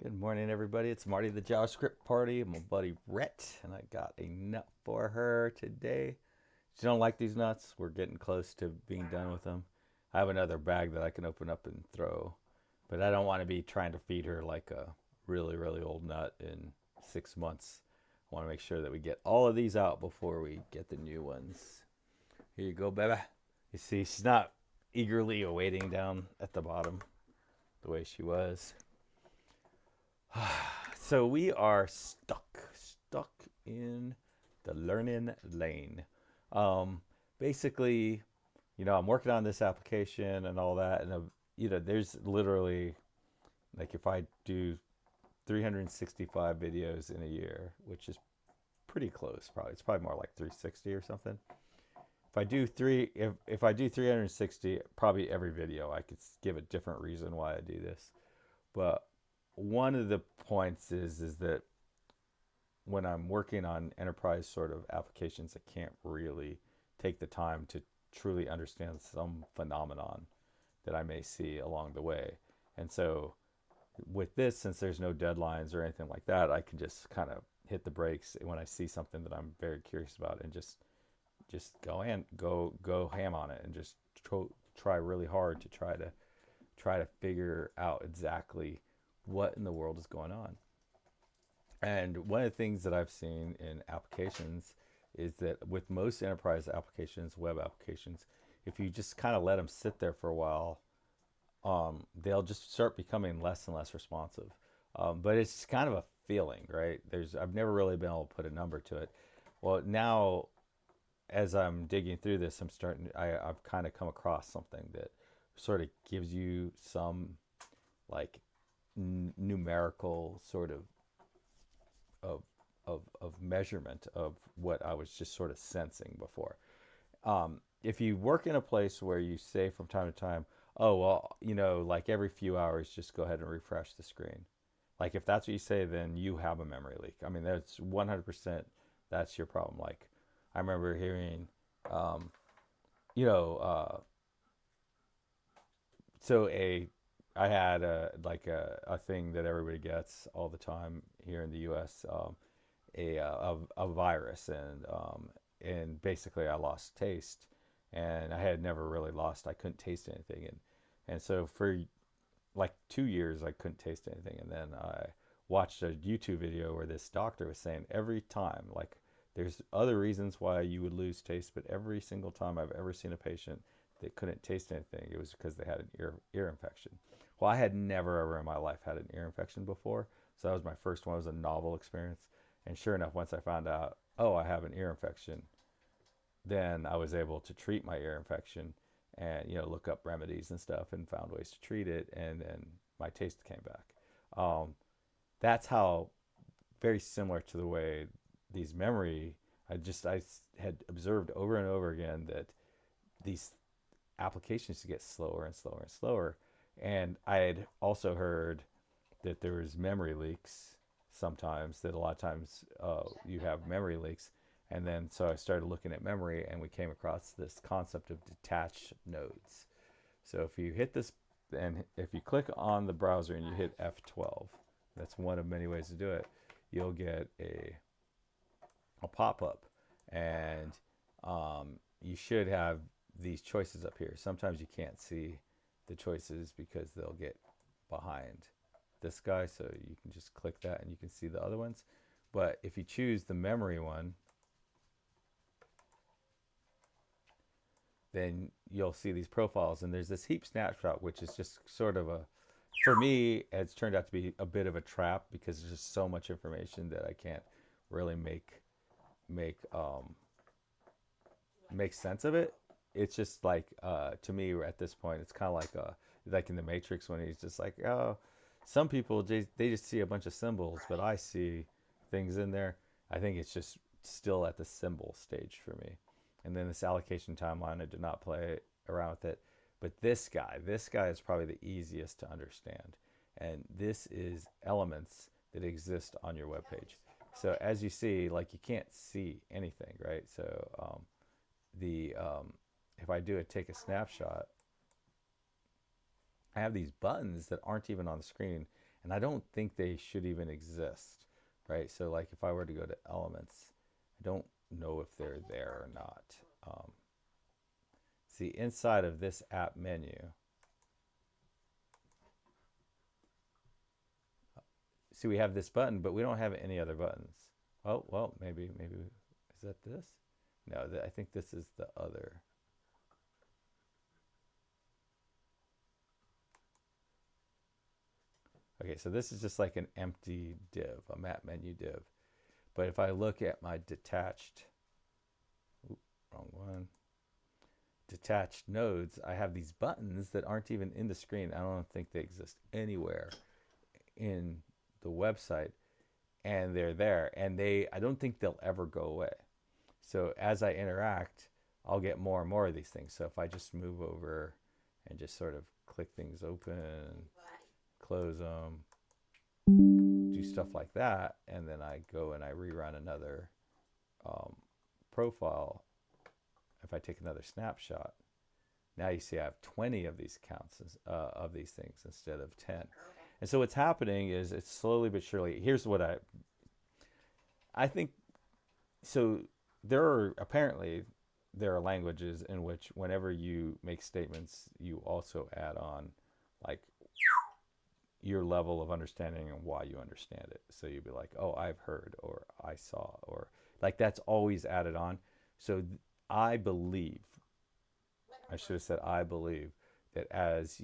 Good morning, everybody. It's Marty the JavaScript Party. My buddy Rhett, and I got a nut for her today. She don't like these nuts. We're getting close to being done with them. I have another bag that I can open up and throw, but I don't want to be trying to feed her like a really, really old nut in 6 months. I want to make sure that we get all of these out before we get the new ones. Here you go, baby. You see, she's not eagerly awaiting down at the bottom the way she was. So we are stuck in the learning lane. Um, Basically, I'm working on this application and all that, and there's literally like if I do 365 videos in a year, which is pretty close, probably it's probably more like 360 or something. If I do 360, probably every video I could give a different reason why I do this. But one of the points is that when I'm working on enterprise sort of applications, I can't really take the time to truly understand some phenomenon that I may see along the way. And so with this, since there's no deadlines or anything like that, I can just kind of hit the brakes when I see something that I'm very curious about and just go ham on it and just try really hard to try to figure out exactly what in the world is going on. And one of the things that I've seen in applications is that with most enterprise applications, web applications, if you just kind of let them sit there for a while, they'll just start becoming less and less responsive. But it's kind of a feeling, right? I've never really been able to put a number to it. Well, now as I'm digging through this, I've kind of come across something that sort of gives you some like numerical sort of of measurement of what I was just sort of sensing before. If you work in a place where you say from time to time, oh, well, like every few hours, just go ahead and refresh the screen. Like if that's what you say, then you have a memory leak. I mean, that's 100%, that's your problem. Like I remember hearing, um, you know, so I had a thing that everybody gets all the time here in the U.S. A virus, and basically I lost taste, and I had never really lost. I couldn't taste anything, and so for like 2 years I couldn't taste anything, and then I watched a YouTube video where this doctor was saying every time, like, there's other reasons why you would lose taste, but every single time I've ever seen a patient that couldn't taste anything, it was because they had an ear infection. Well, I had never ever in my life had an ear infection before, so that was my first one. It was a novel experience, and sure enough, once I found out, oh, I have an ear infection, then I was able to treat my ear infection and look up remedies and stuff and found ways to treat it, and then my taste came back. Um, that's how very similar to the way these memory. I had observed over and over again that these applications get slower and slower and slower, and I had also heard that there was memory leaks sometimes, that a lot of times you have memory leaks. And then so I started looking at memory, and we came across this concept of detached nodes. So if you hit this, and if you click on the browser and you hit F12, that's one of many ways to do it, you'll get a pop-up, and you should have these choices up here. Sometimes you can't see the choices because they'll get behind this guy, so you can just click that and you can see the other ones. But if you choose the memory one, then you'll see these profiles, and there's this heap snapshot, which is just sort of for me, it's turned out to be a bit of a trap because there's just so much information that I can't really make make sense of it. It's just like, to me at this point, it's kind of like in the Matrix when he's just like, oh, some people they just see a bunch of symbols, but I see things in there. I think it's just still at the symbol stage for me. And then this allocation timeline, I did not play around with it. But this guy is probably the easiest to understand. And this is elements that exist on your web page. So as you see, like, you can't see anything, right? So the if I do take a snapshot, I have these buttons that aren't even on the screen, And I don't think they should even exist, right? So like if I were to go to elements, I don't know if they're there or not. See, inside of this app menu, see we have this button, but we don't have any other buttons. Oh, well, maybe, is that this? No, I think this is the other. Okay, so this is just like an empty div, a map menu div. But if I look at my detached, oops, wrong one, detached nodes, I have these buttons that aren't even in the screen. I don't think they exist anywhere in the website, and they're there, and I don't think they'll ever go away. So as I interact, I'll get more and more of these things. So if I just move over and just sort of click things open, close them, do stuff like that, and then I go and I rerun another um, profile. If I take another snapshot, now you see I have 20 of these counts of these things instead of 10. And so what's happening is it's slowly but surely. Here's what I think. So there are languages in which whenever you make statements, you also add on like your level of understanding and why you understand it. So you'd be like, oh, I've heard, or I saw, or like that's always added on. So I believe, I should have said, I believe that as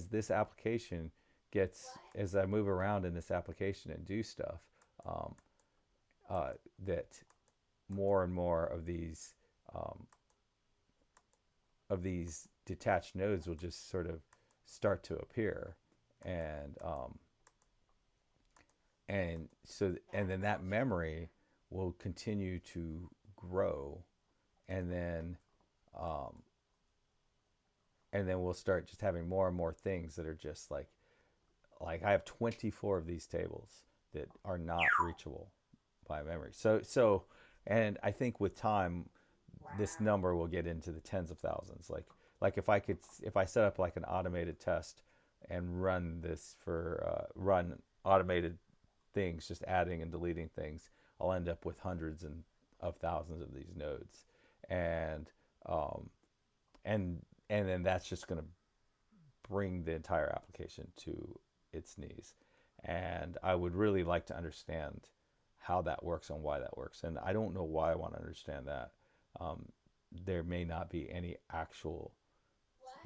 this application gets, as I move around in this application and do stuff, um, that more and more um, of these detached nodes will just sort of start to appear, and and then that memory will continue to grow, and then um, we'll start just having more and more things that are just like I have 24 of these tables that are not reachable by memory. And I think with time, this number will get into the tens of thousands. Like if I set up like an automated test and run this for run automated things, just adding and deleting things, I'll end up with hundreds of thousands of these nodes, and um, and and then that's just going to bring the entire application to its knees. And I would really like to understand how that works and why that works. And I don't know why I want to understand that. Um, there may not be any actual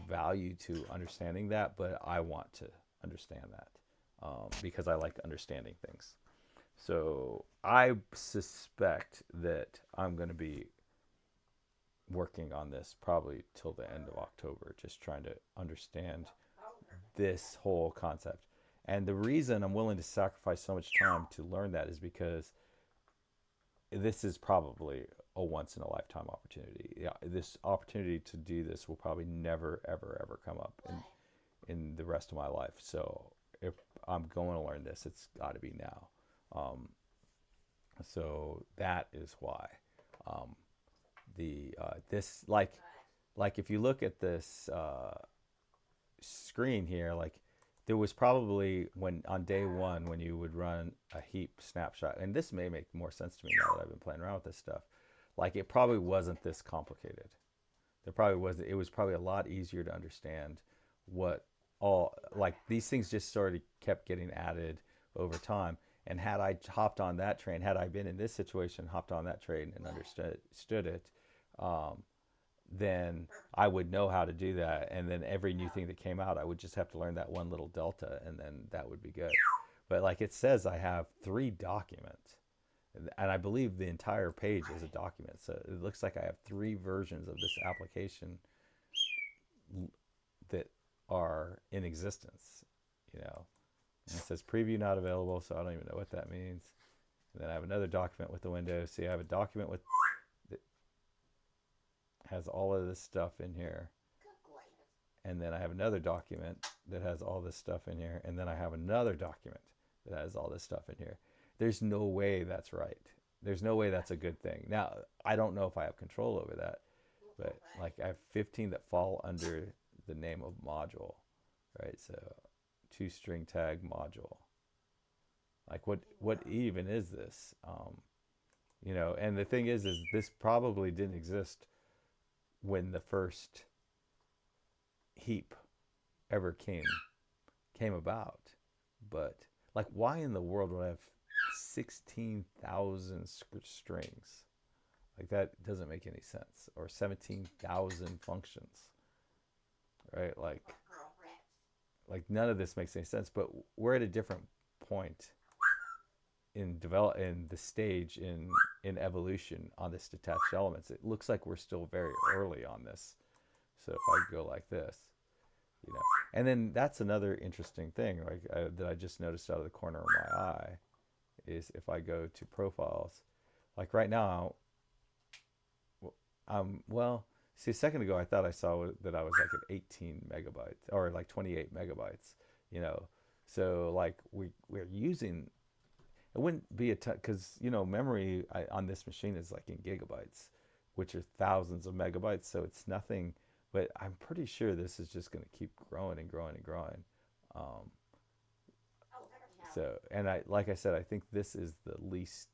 value to understanding that, but I want to understand that because I like understanding things. So I suspect that I'm going to be working on this probably till the end of October, just trying to understand this whole concept. And the reason I'm willing to sacrifice so much time to learn that is because this is probably a once in a lifetime opportunity. Yeah, this opportunity to do this will probably never, ever, ever come up in the rest of my life. So if I'm going to learn this, it's got to be now. Um, so that is why the this like if you look at this screen here, like there was probably when on day one when you would run a heap snapshot, and this may make more sense to me now that I've been playing around with this stuff. Like it probably wasn't this complicated. There probably was. It was probably a lot easier to understand what all like these things just sort of kept getting added over time. And had I hopped on that train, had I been in this situation, hopped on that train and understood it, um, then I would know how to do that. And then every new thing that came out, I would just have to learn that one little delta, and then that would be good. But like it says, I have 3 documents, and I believe the entire page is a document. So it looks like I have 3 versions of this application that are in existence, you know. And it says preview not available, so I don't even know what that means. And then I have another document with the window. See, I have a document with that has all of this stuff in here. And then I have another document that has all this stuff in here. And then I have another document that has all this stuff in here. There's no way that's right. There's no way that's a good thing. Now, I don't know if I have control over that, but like I have 15 that fall under the name of module, right? So toString tag module. Like what even is this? You know, and the thing is this probably didn't exist when the first heap ever came about. But like, why in the world would I have 16,000 strings? Like, that doesn't make any sense. Or 17,000 functions, right? Like none of this makes any sense. But we're at a different point in the stage in evolution on this detached elements. It looks like we're still very early on this. So if I go like this, you know, and then that's another interesting thing, like that I just noticed out of the corner of my eye, is if I go to profiles, like right now, well, see, a second ago I thought I saw that I was like at 18 megabytes or like 28 megabytes, you know, so like we're using, it wouldn't be a ton because you know memory on this machine is like in gigabytes, which are thousands of megabytes, so it's nothing. But I'm pretty sure this is just going to keep growing and growing and growing. Um, so, and like I said, I think this is the least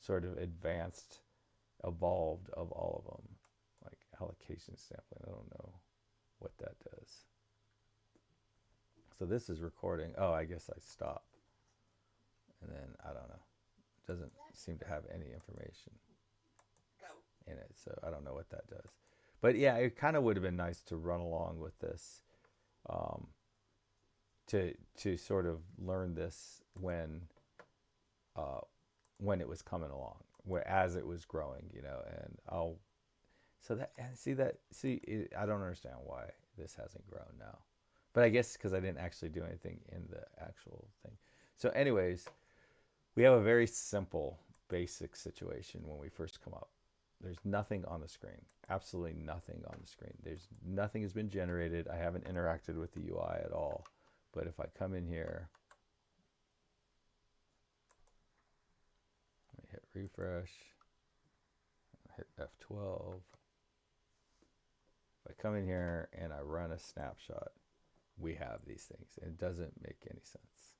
sort of advanced, evolved of all of them. Like allocation sampling, I don't know what that does. So this is recording. Oh, I guess I stop, and then I don't know. It doesn't seem to have any information in it, so I don't know what that does. But yeah, it kind of would have been nice to run along with this, um, to sort of learn this uh, when it was coming along, where as it was growing, you know. And I'll so that and I don't understand why this hasn't grown now, but I guess because I didn't actually do anything in the actual thing. So, anyways, we have a very simple, basic situation when we first come up. There's nothing on the screen. Absolutely nothing on the screen. There's nothing has been generated. I haven't interacted with the UI at all. But if I come in here, let me hit refresh, hit F12. If I come in here and I run a snapshot, we have these things. And it doesn't make any sense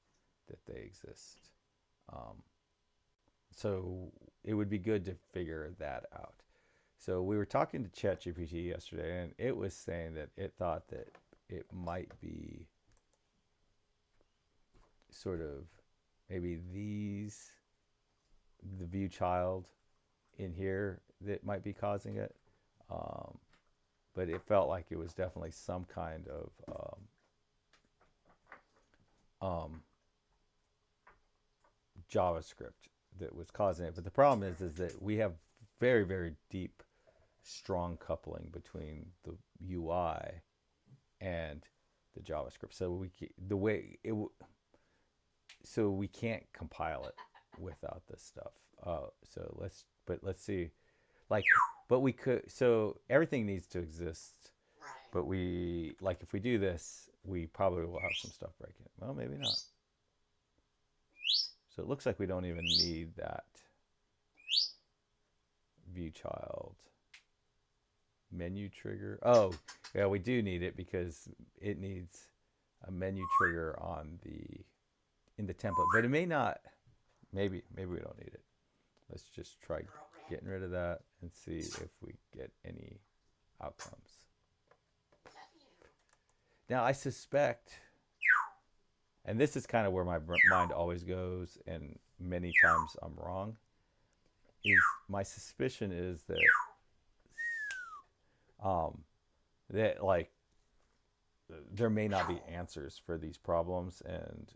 that they exist. So it would be good to figure that out. So we were talking to ChatGPT yesterday, and it was saying that it thought that it might be sort of maybe the view child in here that might be causing it. But it felt like it was definitely some kind of JavaScript that was causing it. But the problem is that we have very, very deep, strong coupling between the UI and the JavaScript. So so we can't compile it without this stuff. Let's see, like, but we could. So everything needs to exist. But if we do this, we probably will have some stuff breaking. Well, maybe not. So it looks like we don't even need that view child menu trigger. Oh, yeah, we do need it because it needs a menu trigger in the template. But it may not. Maybe we don't need it. Let's just try getting rid of that and see if we get any outcomes. Now I suspect, and this is kind of where my mind always goes, and many times I'm wrong, is my suspicion is that like there may not be answers for these problems, and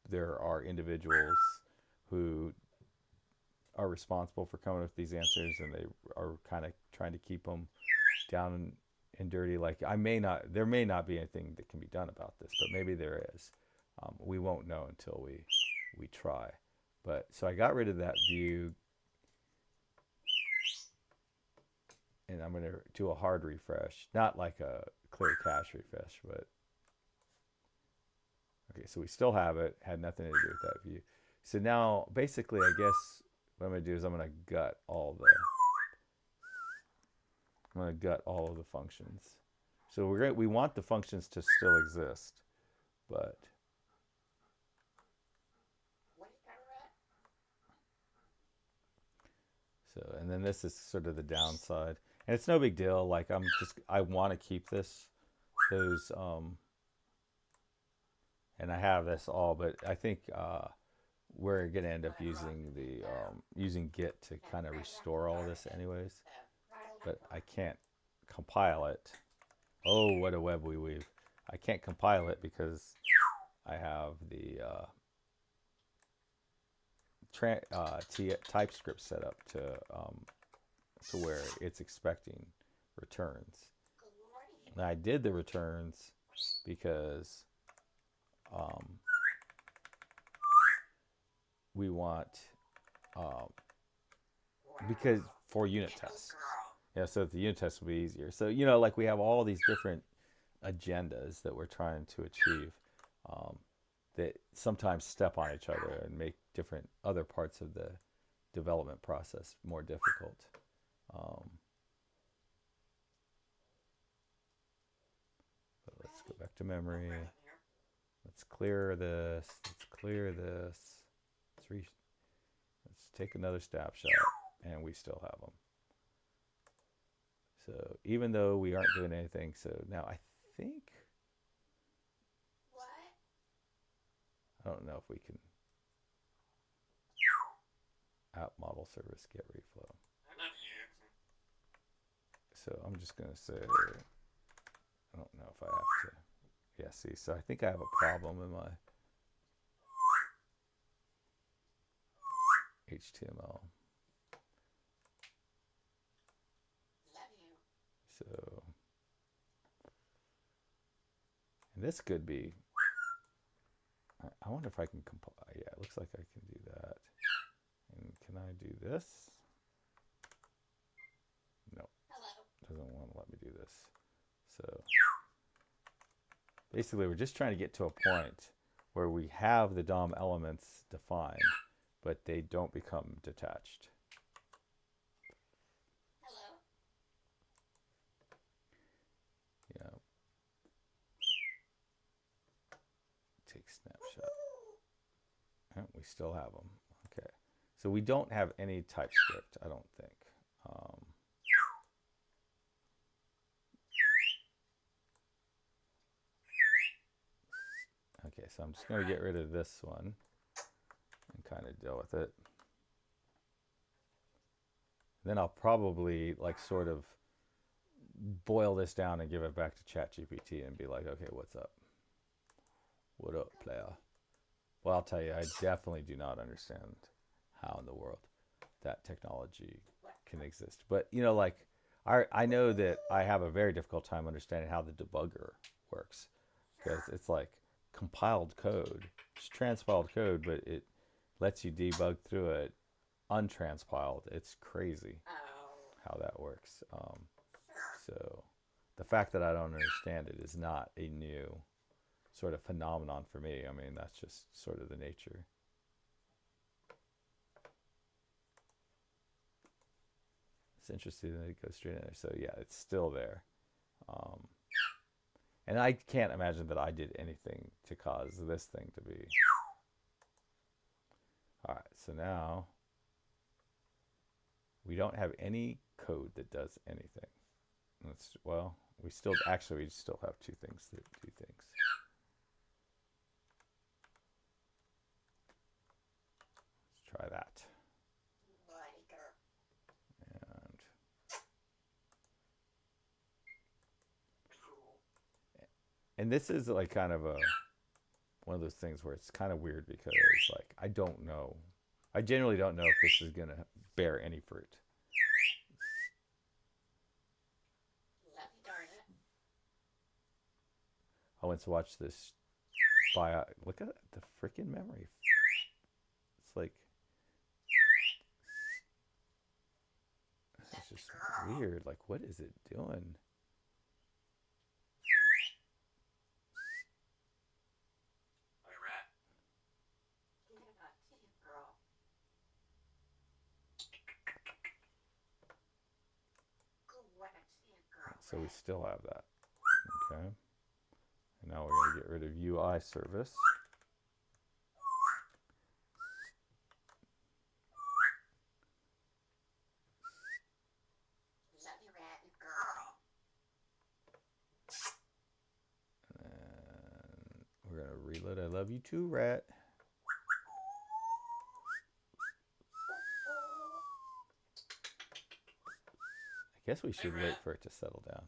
there are individuals who are responsible for coming up with these answers, and they are kind of trying to keep them down and dirty. Like there may not be anything that can be done about this, but maybe there is. We won't know until we try. But so I got rid of that view, and I'm going to do a hard refresh, not like a clear cache refresh, but okay. So we still have it. Had nothing to do with that view. So now, basically, I guess what I'm going to do is I'm going to gut all of the functions. So we want the functions to still exist, But so, and then this is sort of the downside, and it's no big deal. Like I want to keep those, and I have this all, but I think we're gonna end up using the using Git to kind of restore all this, anyways. But I can't compile it. Oh, what a web we weave! I can't compile it because I have the TypeScript set up to where it's expecting returns. And I did the returns because um, we want um, because for unit tests. Yeah, so the unit tests will be easier. So like we have all these different agendas that we're trying to achieve, um, that sometimes step on each other and make different other parts of the development process more difficult. Um, but let's go back to memory. Let's clear this. Let's clear this. Let's take another snapshot, and we still have them. So even though we aren't doing anything, so now I think, I don't know if we can app model service get reflow. So I'm just gonna say, I don't know if I have to. Yeah, see, so I think I have a problem in my HTML. So, and this could be, I wonder if I can compile. Yeah, it looks like I can do that. And can I do this? No, doesn't want to let me do this. So basically we're just trying to get to a point where we have the DOM elements defined, but they don't become detached. Yeah. Take snapshot. Oh, we still have them. Okay. So we don't have any TypeScript, I don't think. Okay, so I'm just going to get rid of this one and kind of deal with it. Then I'll probably like sort of boil this down and give it back to ChatGPT and be like, okay, what's up? What up, player? Well, I'll tell you, I definitely do not understand how in the world that technology can exist. But like I know that I have a very difficult time understanding how the debugger works, because it's like compiled code, it's transpiled code, but it lets you debug through it untranspiled. It's crazy how that works. So the fact that I don't understand it is not a new sort of phenomenon for me. I mean, that's just sort of the nature. It's interesting that it goes straight in there. So yeah, it's still there. Um, and I can't imagine that I did anything to cause this thing to be. All right, so now we don't have any code that does anything. Well, we still have two things that do things. Let's try that. And this is like kind of one of those things where it's kind of weird, because like I don't know. I generally don't know if this is going to bear any fruit. I went to watch this look at the freaking memory. It's like, it's just weird. Like, what is it doing? So we still have that. Okay. And now we're going to get rid of UI service. And we're going to reload. I love you too, rat. I guess we should wait for it to settle down.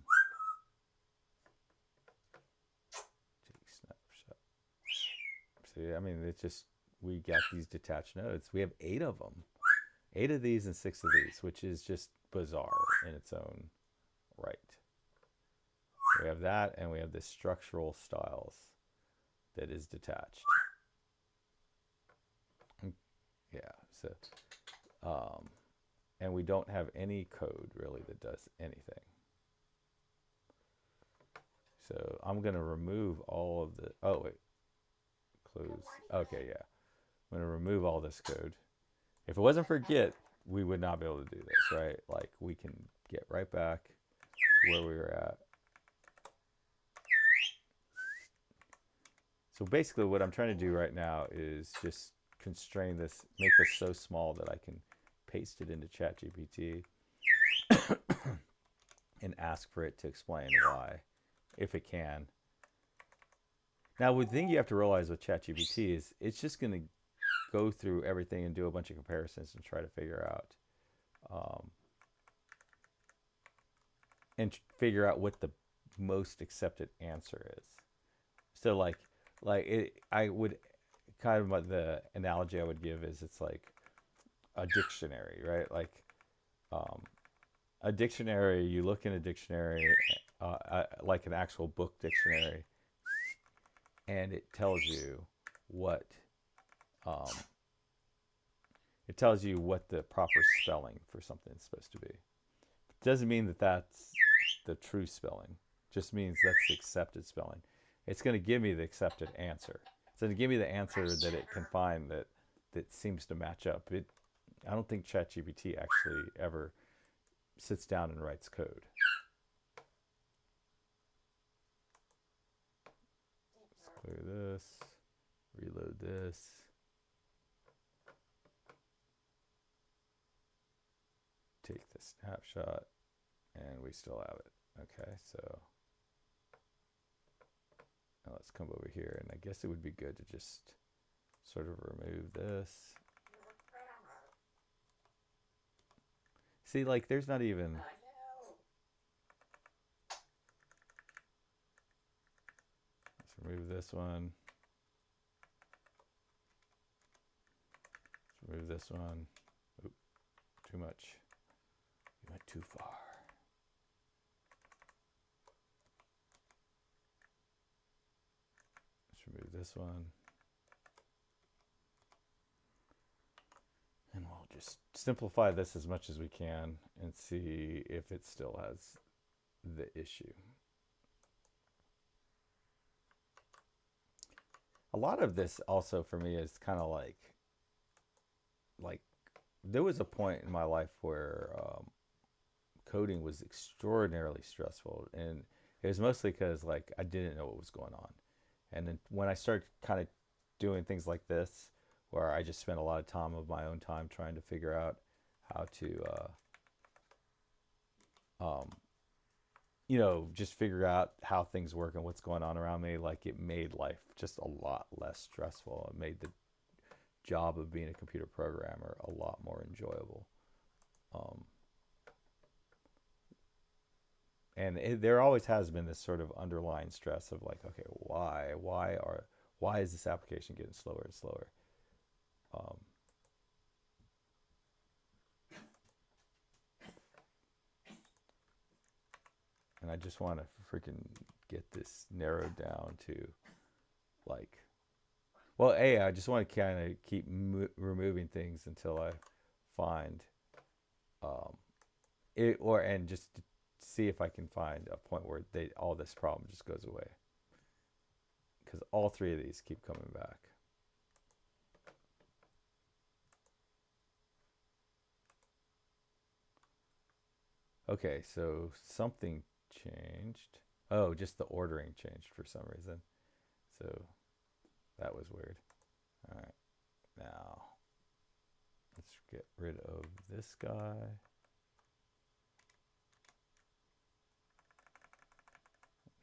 Take snapshot. See, I mean, it's just, we got these detached nodes. We have 8 of them. 8 of these and 6 of these, which is just bizarre in its own right. We have that, and we have this structural styles that is detached. Yeah, so, and we don't have any code really that does anything. So I'm going to remove all of the, oh wait, close. Okay, yeah. I'm going to remove all this code. If it wasn't for Git, we would not be able to do this, right? Like, we can get right back to where we were at. So basically what I'm trying to do right now is just constrain this, make this so small that I can paste it into ChatGPT and ask for it to explain why, if it can. Now, the thing you have to realize with ChatGPT is it's just going to go through everything and do a bunch of comparisons and try to figure out figure out what the most accepted answer is. So like I would kind of, the analogy I would give is it's like a dictionary, right? Like a dictionary, you look in a dictionary, like an actual book dictionary, and it tells you what the proper spelling for something is supposed to be. It doesn't mean that that's the true spelling. It just means that's the accepted spelling. It's going to give me the accepted answer. It's going to give me the answer that it can find that seems to match up. I don't think ChatGPT actually ever sits down and writes code. Let's clear this, reload this. Take the snapshot, and we still have it. Okay, so now let's come over here, and I guess it would be good to just sort of remove this. See, like, there's not even... Let's remove this one. Let's remove this one. Oop, too much. You went too far. Let's remove this one. And we'll just simplify this as much as we can and see if it still has the issue. A lot of this also for me is kind of like there was a point in my life where coding was extraordinarily stressful, and it was mostly because like I didn't know what was going on. And then when I started kind of doing things like this, where I just spent a lot of time of my own time trying to figure out how to just figure out how things work and what's going on around me, like, it made life just a lot less stressful. It made the job of being a computer programmer a lot more enjoyable. And there always has been this sort of underlying stress of like, okay, why is this application getting slower and slower? And I just want to freaking get this narrowed down to like, well, I just want to kind of keep removing things until I find it, and just see if I can find a point where all this problem just goes away. Because all 3 of these keep coming back. Okay, so something changed. Oh, just the ordering changed for some reason. So that was weird. All right, now let's get rid of this guy.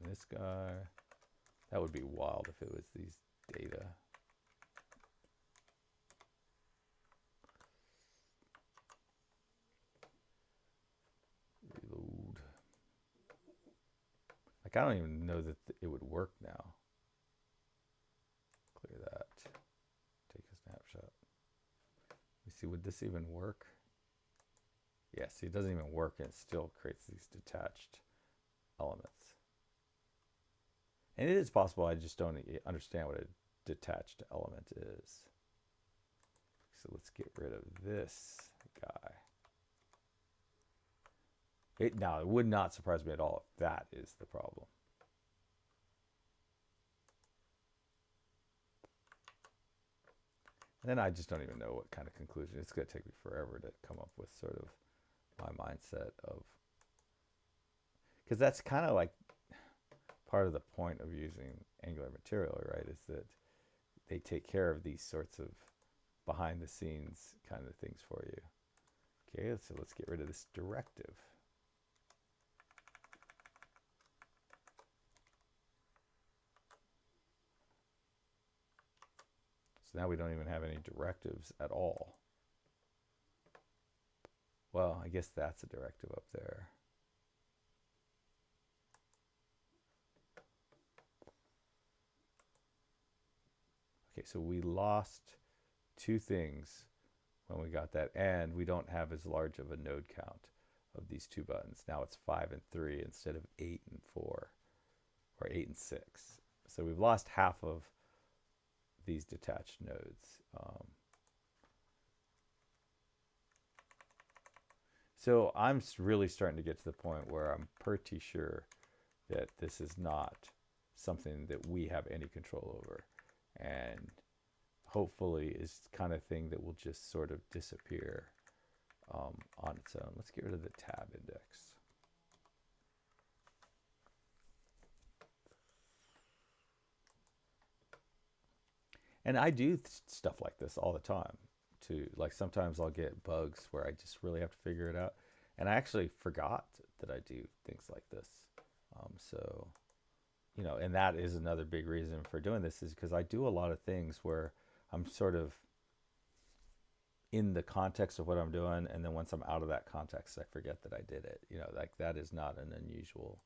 This guy. That would be wild if it was these data. Reload. Like, I don't even know that it would work now. Clear that. Take a snapshot. We see, would this even work? Yeah, see, it doesn't even work, and it still creates these detached elements. And it is possible I just don't understand what a detached element is. So let's get rid of this guy. Now, it would not surprise me at all if that is the problem. And then I just don't even know what kind of conclusion. It's going to take me forever to come up with sort of my mindset of, because that's kind of like part of the point of using Angular material, right? Is that they take care of these sorts of behind the scenes kind of things for you. Okay, so let's get rid of this directive. So now we don't even have any directives at all. Well, I guess that's a directive up there. Okay, so we lost two things when we got that, and we don't have as large of a node count of these two buttons. Now it's 5 and 3 instead of 8 and 4, or 8 and 6. So we've lost half of these detached nodes. So I'm really starting to get to the point where I'm pretty sure that this is not something that we have any control over, and hopefully is the kind of thing that will just sort of disappear on its own. Let's get rid of the tab index. And I do stuff like this all the time too. Like, sometimes I'll get bugs where I just really have to figure it out, and I actually forgot that I do things like this. So, you know, and that is another big reason for doing this, is because I do a lot of things where I'm sort of in the context of what I'm doing, and then once I'm out of that context, I forget that I did it. You know, like, that is not an unusual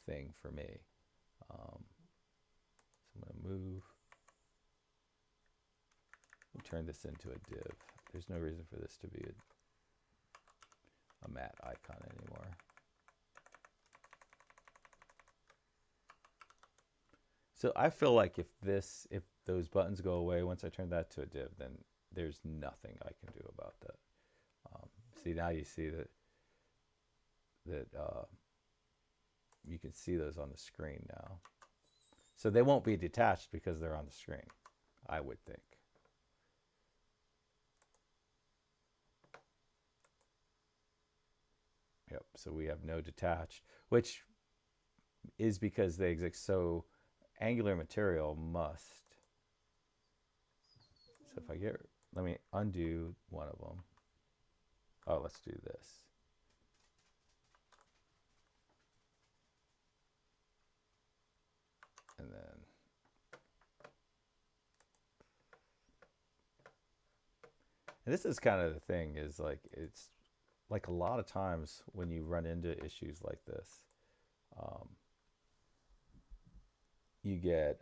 thing for me. So I'm going to move. Turn this into a div. There's no reason for this to be a matte icon anymore. So I feel like if those buttons go away once I turn that to a div, then there's nothing I can do about that. See, now you see that you can see those on the screen now. So they won't be detached because they're on the screen, I would think. Yep, so we have no detached, which is because they exist. So Angular material must. So if I let me undo one of them. Oh, let's do this. And then and this is kind of the thing, is like, it's like a lot of times when you run into issues like this, you get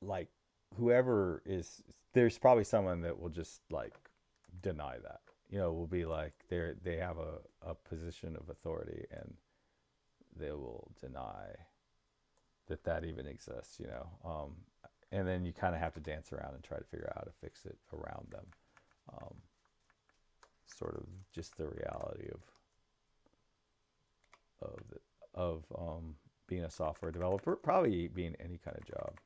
like, whoever is, there's probably someone that will just like deny that, you know, will be like, they have a position of authority, and they will deny that that even exists, you know. And then you kind of have to dance around and try to figure out how to fix it around them. um, Sort of just the reality of being a software developer, probably being any kind of job.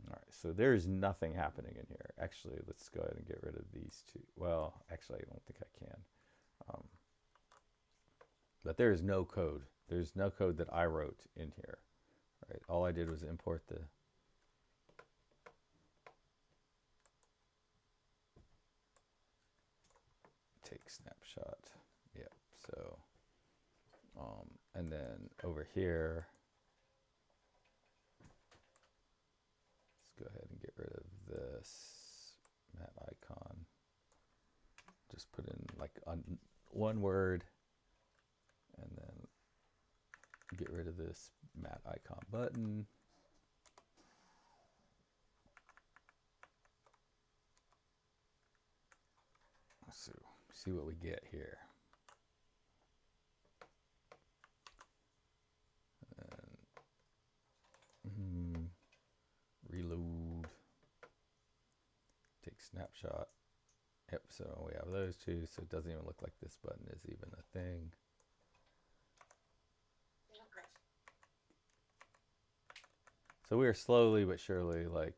All right, so there's nothing happening in here. Actually, let's go ahead and get rid of these two. Well, actually, I don't think I can. But there is no code. There's no code that I wrote in here. Right? All I did was import the take snapshot. Yep. So, and then over here, let's go ahead and get rid of this mat icon. Just put in like one word, and then get rid of this mat icon button. So see what we get here. And, reload. Take snapshot. Yep, so we have those two, so it doesn't even look like this button is even a thing. So we are slowly but surely like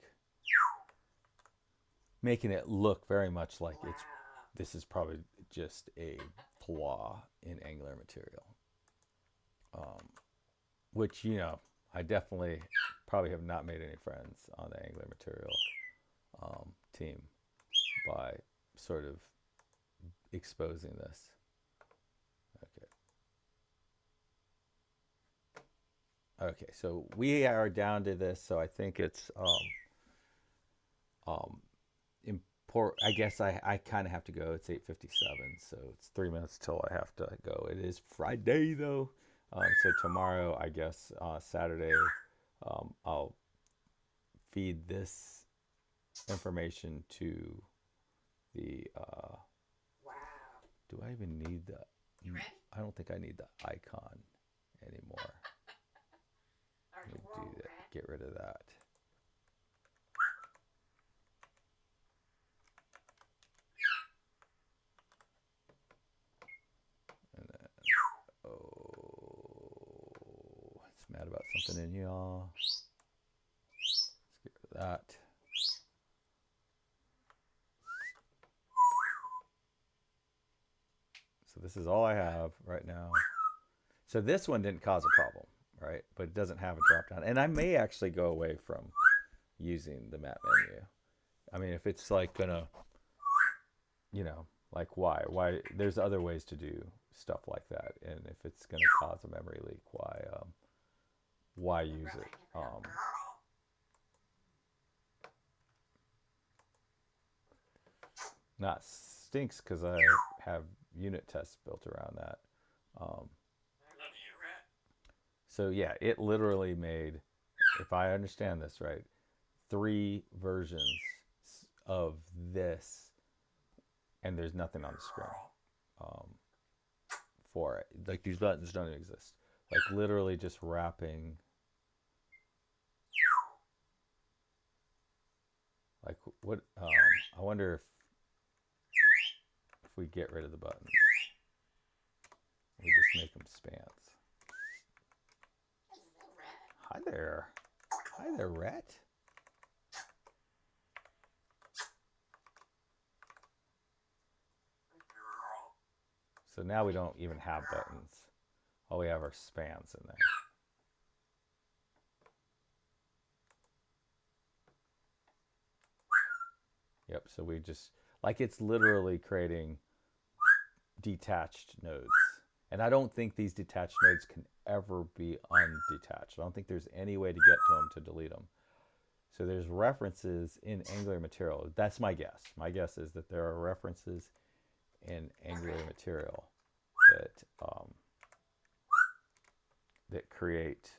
making it look very much like this is probably just a flaw in Angular material. Which, you know, I definitely probably have not made any friends on the Angular material team by sort of exposing this. Okay, so we are down to this, so I think it's important. I guess I kind of have to go. It's 8:57, so it's 3 minutes till I have to go. It is Friday though, so tomorrow, I guess Saturday, I'll feed this information to the. Do I even need the? I don't think I need the icon anymore. Let me do that. Get rid of that. And then, it's mad about something in y'all. Let's get rid of that. So this is all I have right now. So this one didn't cause a problem, right? But it doesn't have a drop down. And I may actually go away from using the map menu. I mean, if it's like gonna, you know, like why? There's other ways to do stuff like that. And if it's gonna cause a memory leak, why use it? Not stinks because I have unit tests built around that. So yeah, it literally made, if I understand this right, 3 versions of this, and there's nothing on the screen for it. Like these buttons don't exist. Like literally just wrapping. Like what? I wonder if we get rid of the buttons, we just make them spans. Hi there. Hi there, Rhett. So now we don't even have buttons. All we have are spans in there. Yep, so we just, like it's literally creating detached nodes. And I don't think these detached nodes can ever be undetached. I don't think there's any way to get to them to delete them. So there's references in Angular material. That's my guess. My guess is that there are references in Angular material that that create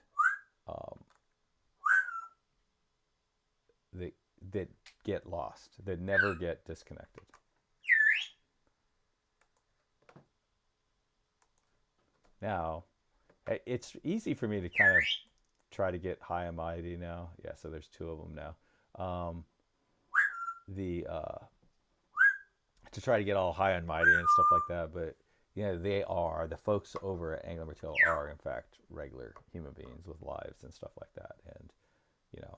that get lost, that never get disconnected. Now, it's easy for me to kind of try to get high and mighty now. Yeah, so there's 2 of them now. The to try to get all high and mighty and stuff like that, but you know, the folks over at Angular Material are in fact regular human beings with lives and stuff like that. And you know,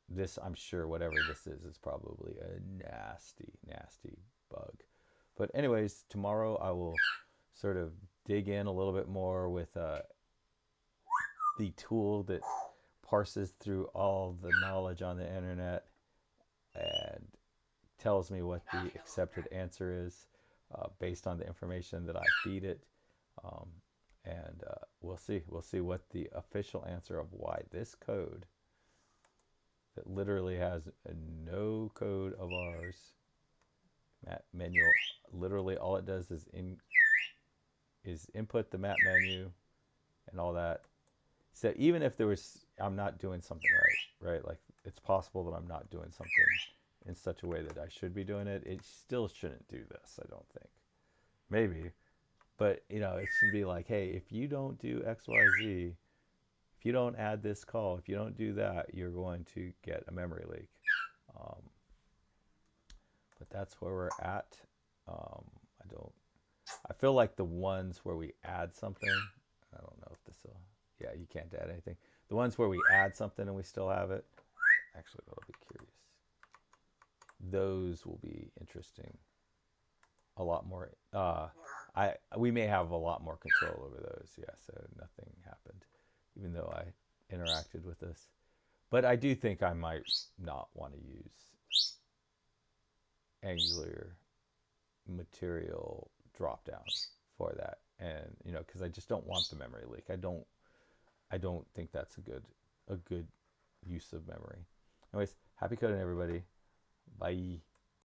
this, I'm sure whatever this is probably a nasty bug. But anyways, tomorrow I will sort of dig in a little bit more with the tool that parses through all the knowledge on the internet and tells me what the accepted answer is based on the information that I feed it. Um, and we'll see. We'll see what the official answer of why this code that literally has no code of ours, map menu, literally all it does is input the map menu and all that. So even if there was, I'm not doing something right? Like it's possible that I'm not doing something in such a way that I should be doing it. It still shouldn't do this, I don't think. Maybe, but it should be like, hey, if you don't do X, Y, Z, if you don't add this call, if you don't do that, you're going to get a memory leak. Um, but that's where we're at. Um, I don't. I feel like the ones where we add something. I don't know if this will. Yeah, you can't add anything. The ones where we add something and we still have it. Actually, that'll be curious. Those will be interesting. A lot more. We may have a lot more control over those. Yeah, so nothing happened, even though I interacted with this. But I do think I might not want to use Angular material dropdown for that, and because I just don't want the memory leak. I don't think that's a good use of memory. Anyways, happy coding, everybody. Bye.